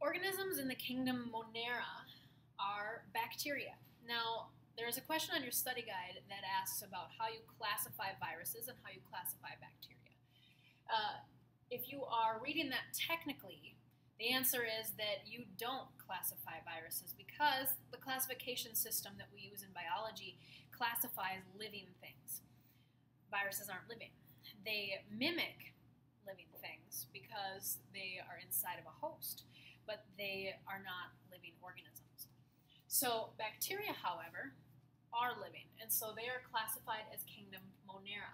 Organisms in the kingdom Monera are bacteria. Now, there's a question on your study guide that asks about how you classify viruses and how you classify bacteria. If you are reading that technically, the answer is that you don't classify viruses because the classification system that we use in biology classifies living things. Viruses aren't living. They mimic living things because they are inside of a host, but they are not living organisms. So bacteria, however, are living, and so they are classified as kingdom Monera.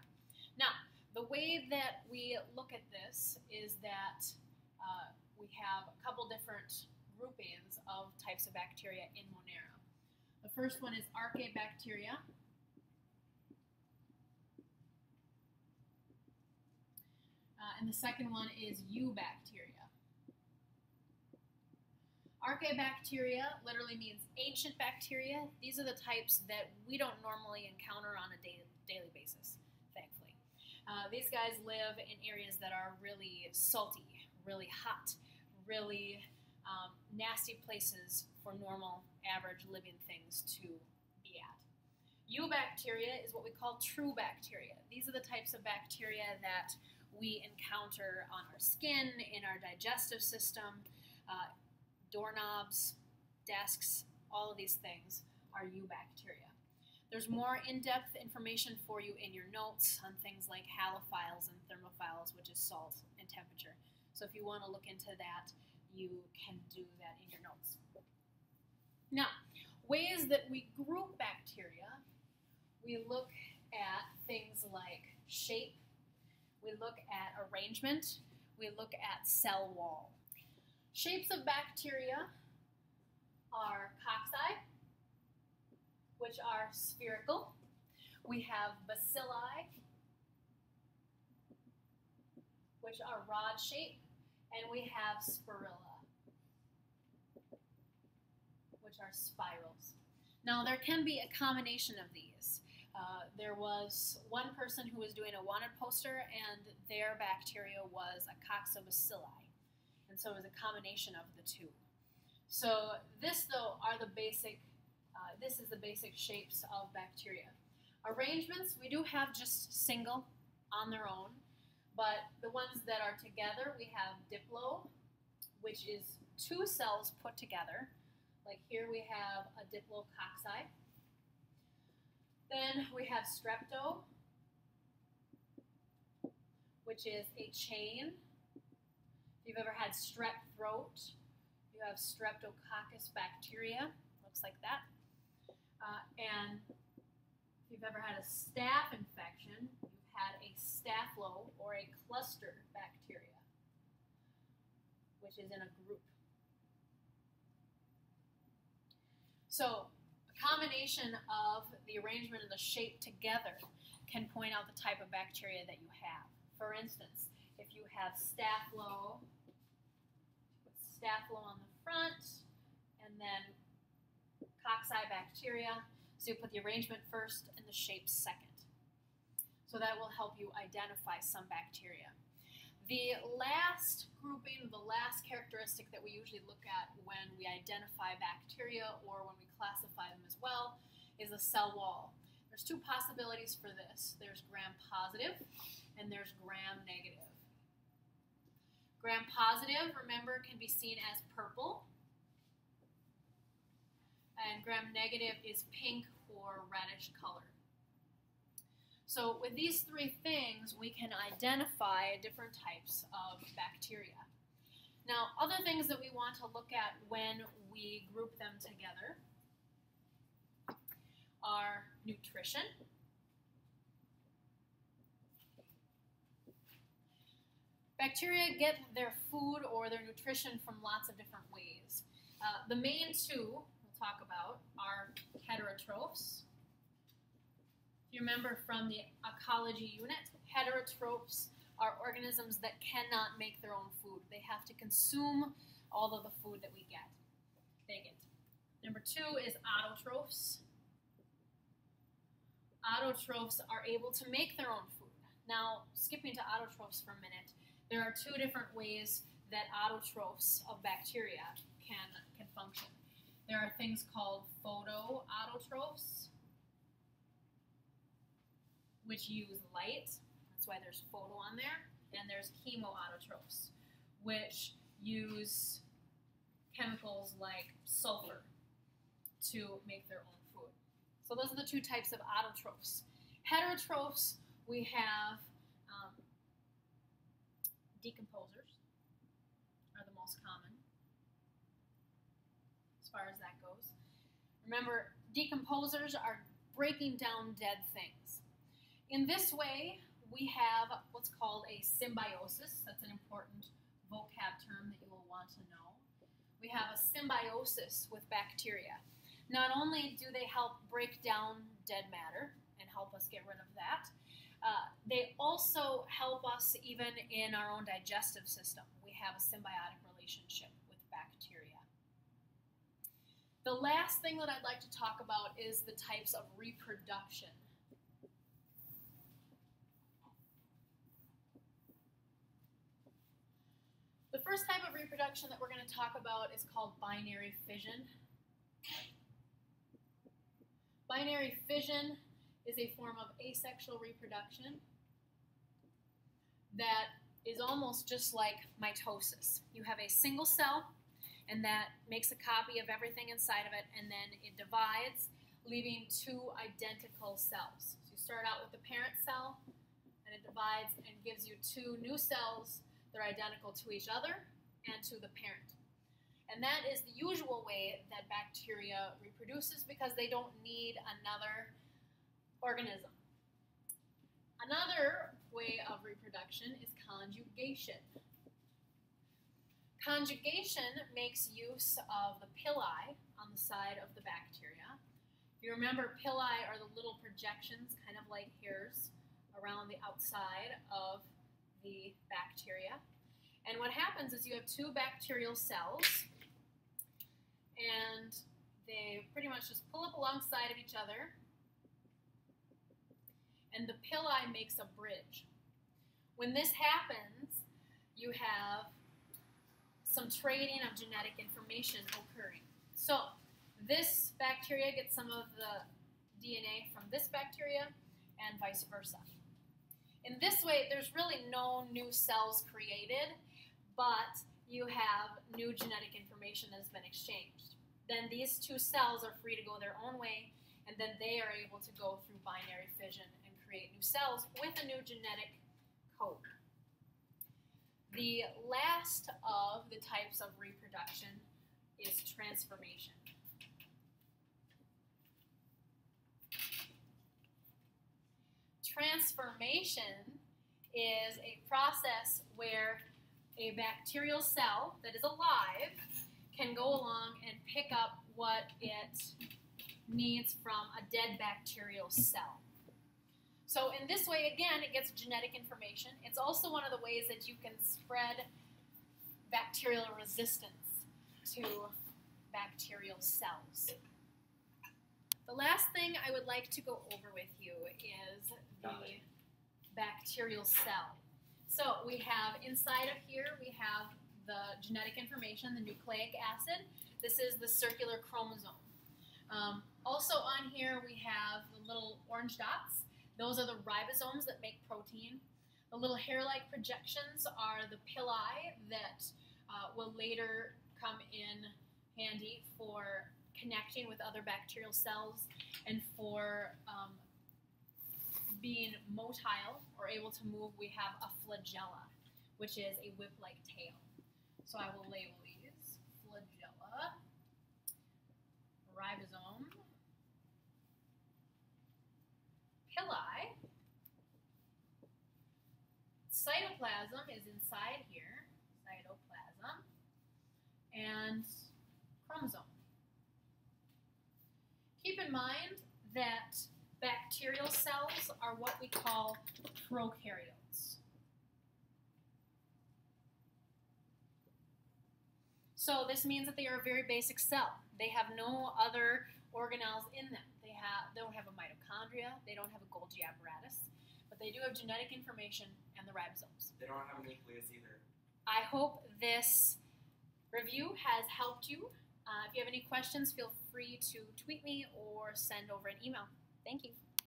Now, the way that we look at this is that we have a couple different groupings of types of bacteria in Monera. The first one is Archaebacteria. And the second one is Eubacteria. Archaebacteria literally means ancient bacteria. These are the types that we don't normally encounter on a daily basis, thankfully. These guys live in areas that are really salty, really hot, really nasty places for normal, average living things to be at. Eubacteria is what we call true bacteria. These are the types of bacteria that we encounter on our skin, in our digestive system, doorknobs, desks, all of these things are eubacteria. There's more in-depth information for you in your notes on things like halophiles and thermophiles, which is salt and temperature. So if you want to look into that, you can do that in your notes. Now, ways that we group bacteria, we look at things like shape, we look at arrangement, we look at cell wall. Shapes of bacteria are cocci, which are spherical. We have bacilli, which are rod-shaped, and we have spirilla, which are spirals. Now, there can be a combination of these. There was one person who was doing a wanted poster, and their bacteria was a coccobacilli. And so it was a combination of the two. So this, though, are the basic, this is the basic shapes of bacteria. Arrangements, we do have just single on their own, but the ones that are together, we have diplo, which is two cells put together. Like here we have a diplococci. Then we have strepto, which is a chain. If you've ever had strep throat, you have streptococcus bacteria, looks like that. And if you've ever had a staph infection, you've had a staphylo or a cluster bacteria, which is in a group. So a combination of the arrangement and the shape together can point out the type of bacteria that you have. For instance, if you have staphylo, put staphylo on the front, and then cocci bacteria, so you put the arrangement first and the shape second. So that will help you identify some bacteria. The last grouping, the last characteristic that we usually look at when we identify bacteria or when we classify them as well is the cell wall. There's two possibilities for this. There's gram-positive and there's gram-negative. Gram-positive, remember, can be seen as purple, and gram-negative is pink or reddish color. So with these three things, we can identify different types of bacteria. Now, other things that we want to look at when we group them together are nutrition, bacteria get their food or their nutrition from lots of different ways. The main two we'll talk about are heterotrophs. If you remember from the ecology unit, heterotrophs are organisms that cannot make their own food. They have to consume all of the food that we get. They get. Number two is autotrophs. Autotrophs are able to make their own food. Now, skipping to autotrophs for a minute, there are two different ways that autotrophs of bacteria can function. There are things called photoautotrophs, which use light. That's why there's photo on there. And there's chemoautotrophs, which use chemicals like sulfur to make their own food. So those are the two types of autotrophs. Heterotrophs, we have decomposers are the most common as far as that goes. Remember, decomposers are breaking down dead things. In this way, we have what's called a symbiosis. That's an important vocab term that you will want to know. We have a symbiosis with bacteria. Not only do they help break down dead matter and help us get rid of that, they also help us even in our own digestive system. We have a symbiotic relationship with bacteria. The last thing that I'd like to talk about is the types of reproduction. The first type of reproduction that we're going to talk about is called binary fission. Binary fission is a form of asexual reproduction that is almost just like mitosis. You have a single cell, and that makes a copy of everything inside of it, and then it divides, leaving two identical cells. So you start out with the parent cell, and it divides and gives you two new cells. They're identical to each other and to the parent. And that is the usual way that bacteria reproduces because they don't need another organism. Another way of reproduction is conjugation. Conjugation makes use of the pili on the side of the bacteria. If you remember, pili are the little projections, kind of like hairs, around the outside of the bacteria. And what happens is you have two bacterial cells, and they pretty much just pull up alongside of each other, and the pili makes a bridge. When this happens, you have some trading of genetic information occurring. So this bacteria gets some of the DNA from this bacteria, and vice versa. In this way, there's really no new cells created, but you have new genetic information that has been exchanged. Then these two cells are free to go their own way, and then they are able to go through binary fission and create new cells with a new genetic code. The last of the types of reproduction is transformation. Transformation is a process where a bacterial cell that is alive can go along and pick up what it needs from a dead bacterial cell. So in this way, again, it gets genetic information. It's also one of the ways that you can spread bacterial resistance to bacterial cells. The last thing I would like to go over with you is the bacterial cell. So we have inside of here, we have the genetic information, the nucleic acid. This is the circular chromosome. Also on here we have the little orange dots. Those are the ribosomes that make protein. The little hair-like projections are the pili that will later come in handy for connecting with other bacterial cells and for being motile or able to move. We have a flagella, which is a whip-like tail. So I will label these: flagella, ribosome, pili, cytoplasm is inside here, cytoplasm, and chromosome. Keep in mind that bacterial cells are what we call prokaryotes. So this means that they are a very basic cell. They have no other organelles in them. They don't have a mitochondria, they don't have a Golgi apparatus, but they do have genetic information and the ribosomes. They don't have a nucleus either. I hope this review has helped you. If you have any questions, feel free to tweet me or send over an email. Thank you.